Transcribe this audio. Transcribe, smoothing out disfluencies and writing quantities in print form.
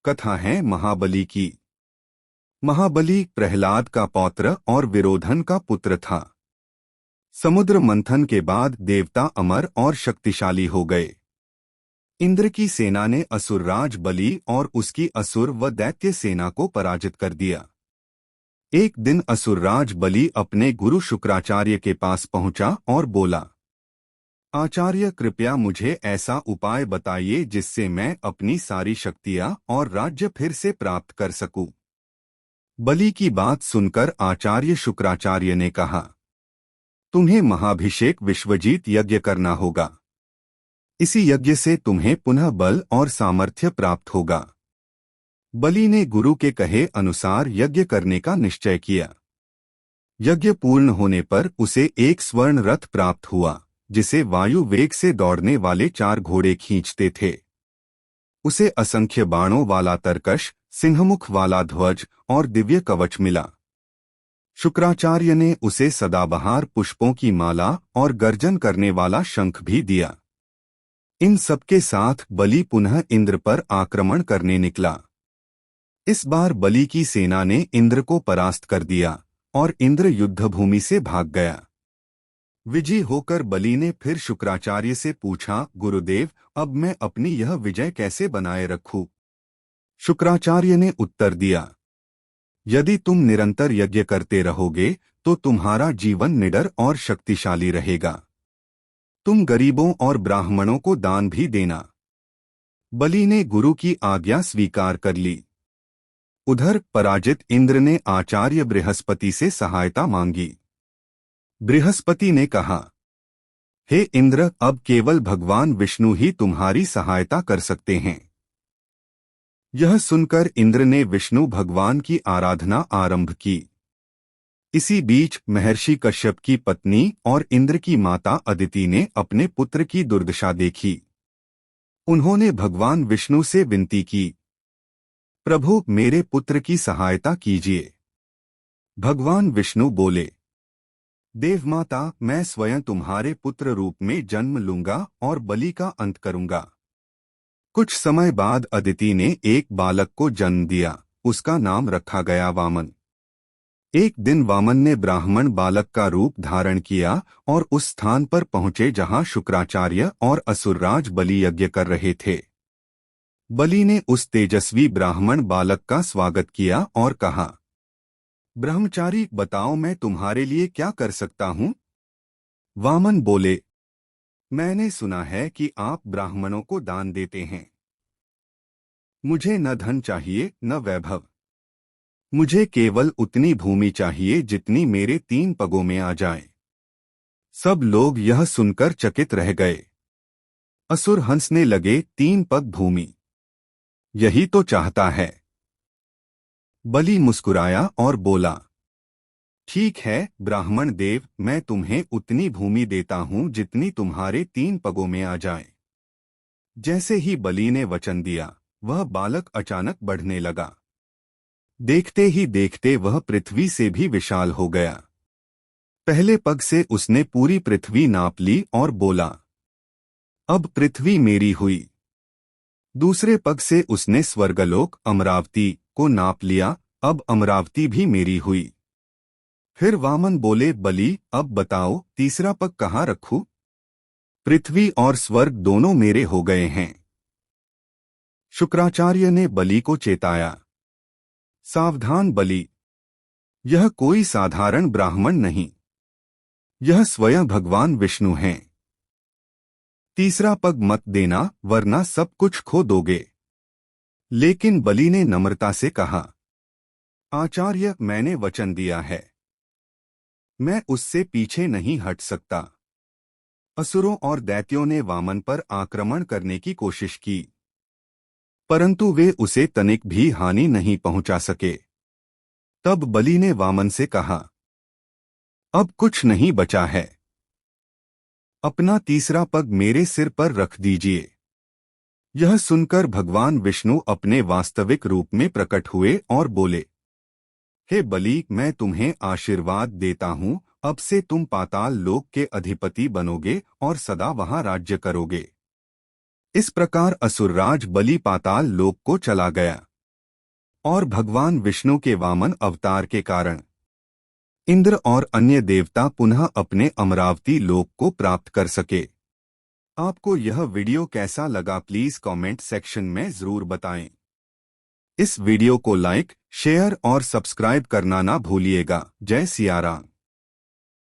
कथा है महाबली की। महाबली प्रहलाद का पौत्र और विरोधन का पुत्र था। समुद्र मंथन के बाद देवता अमर और शक्तिशाली हो गए। इंद्र की सेना ने असुरराज बलि और उसकी असुर व दैत्य सेना को पराजित कर दिया। एक दिन असुरराज बलि अपने गुरु शुक्राचार्य के पास पहुंचा और बोला, आचार्य कृपया मुझे ऐसा उपाय बताइए जिससे मैं अपनी सारी शक्तियां और राज्य फिर से प्राप्त कर सकूं। बलि की बात सुनकर आचार्य शुक्राचार्य ने कहा, तुम्हें महाभिषेक विश्वजीत यज्ञ करना होगा। इसी यज्ञ से तुम्हें पुनः बल और सामर्थ्य प्राप्त होगा। बलि ने गुरु के कहे अनुसार यज्ञ करने का निश्चय किया। यज्ञ पूर्ण होने पर उसे एक स्वर्ण रथ प्राप्त हुआ, जिसे वायु वेग से दौड़ने वाले 4 घोड़े खींचते थे। उसे असंख्य बाणों वाला तरकश, सिंहमुख वाला ध्वज और दिव्य कवच मिला। शुक्राचार्य ने उसे सदाबहार पुष्पों की माला और गर्जन करने वाला शंख भी दिया। इन सबके साथ बलि पुनः इंद्र पर आक्रमण करने निकला। इस बार बलि की सेना ने इंद्र को परास्त कर दिया और इंद्र युद्धभूमि से भाग गया। विजयी होकर बलि ने फिर शुक्राचार्य से पूछा, गुरुदेव, अब मैं अपनी यह विजय कैसे बनाए रखूं? शुक्राचार्य ने उत्तर दिया, यदि तुम निरंतर यज्ञ करते रहोगे तो तुम्हारा जीवन निडर और शक्तिशाली रहेगा। तुम गरीबों और ब्राह्मणों को दान भी देना। बलि ने गुरु की आज्ञा स्वीकार कर ली। उधर पराजित इंद्र ने आचार्य बृहस्पति से सहायता मांगी। बृहस्पति ने कहा, हे इंद्र, अब केवल भगवान विष्णु ही तुम्हारी सहायता कर सकते हैं। यह सुनकर इंद्र ने विष्णु भगवान की आराधना आरंभ की। इसी बीच महर्षि कश्यप की पत्नी और इंद्र की माता अदिति ने अपने पुत्र की दुर्दशा देखी। उन्होंने भगवान विष्णु से विनती की, प्रभु, मेरे पुत्र की सहायता कीजिए। भगवान विष्णु बोले, देवमाता, मैं स्वयं तुम्हारे पुत्र रूप में जन्म लूंगा और बलि का अंत करूंगा। कुछ समय बाद अदिति ने एक बालक को जन्म दिया। उसका नाम रखा गया वामन। एक दिन वामन ने ब्राह्मण बालक का रूप धारण किया और उस स्थान पर पहुंचे जहां शुक्राचार्य और असुरराज बलि यज्ञ कर रहे थे। बलि ने उस तेजस्वी ब्राह्मण बालक का स्वागत किया और कहा, ब्रह्मचारी, बताओ मैं तुम्हारे लिए क्या कर सकता हूं? वामन बोले, मैंने सुना है कि आप ब्राह्मणों को दान देते हैं। मुझे न धन चाहिए न वैभव। मुझे केवल उतनी भूमि चाहिए जितनी मेरे 3 पगों में आ जाए। सब लोग यह सुनकर चकित रह गए। असुर हंसने लगे, 3 पग भूमि, यही तो चाहता है। बलि मुस्कुराया और बोला, ठीक है ब्राह्मण देव, मैं तुम्हें उतनी भूमि देता हूं जितनी तुम्हारे 3 पगों में आ जाए। जैसे ही बलि ने वचन दिया, वह बालक अचानक बढ़ने लगा। देखते ही देखते वह पृथ्वी से भी विशाल हो गया। पहले पग से उसने पूरी पृथ्वी नाप ली और बोला, अब पृथ्वी मेरी हुई। दूसरे पग से उसने स्वर्गलोक अमरावती को नाप लिया, अब अमरावती भी मेरी हुई। फिर वामन बोले, बलि, अब बताओ तीसरा पग कहाँ रखूं? पृथ्वी और स्वर्ग दोनों मेरे हो गए हैं। शुक्राचार्य ने बलि को चेताया, सावधान बलि, यह कोई साधारण ब्राह्मण नहीं, यह स्वयं भगवान विष्णु हैं। तीसरा पग मत देना वरना सब कुछ खो दोगे। लेकिन बलि ने नम्रता से कहा, आचार्य, मैंने वचन दिया है, मैं उससे पीछे नहीं हट सकता। असुरों और दैत्यों ने वामन पर आक्रमण करने की कोशिश की, परंतु वे उसे तनिक भी हानि नहीं पहुंचा सके। तब बलि ने वामन से कहा, अब कुछ नहीं बचा है, अपना तीसरा पग मेरे सिर पर रख दीजिए। यह सुनकर भगवान विष्णु अपने वास्तविक रूप में प्रकट हुए और बोले, हे बलि, मैं तुम्हें आशीर्वाद देता हूँ, अब से तुम पाताल लोक के अधिपति बनोगे और सदा वहां राज्य करोगे। इस प्रकार असुरराज बलि पाताल लोक को चला गया। और भगवान विष्णु के वामन अवतार के कारण इंद्र और अन्य देवता पुनः अपने अमरावती लोक को प्राप्त कर सके। आपको यह वीडियो कैसा लगा प्लीज कमेंट सेक्शन में जरूर बताएं। इस वीडियो को लाइक, शेयर और सब्सक्राइब करना ना भूलिएगा। जय सिया राम।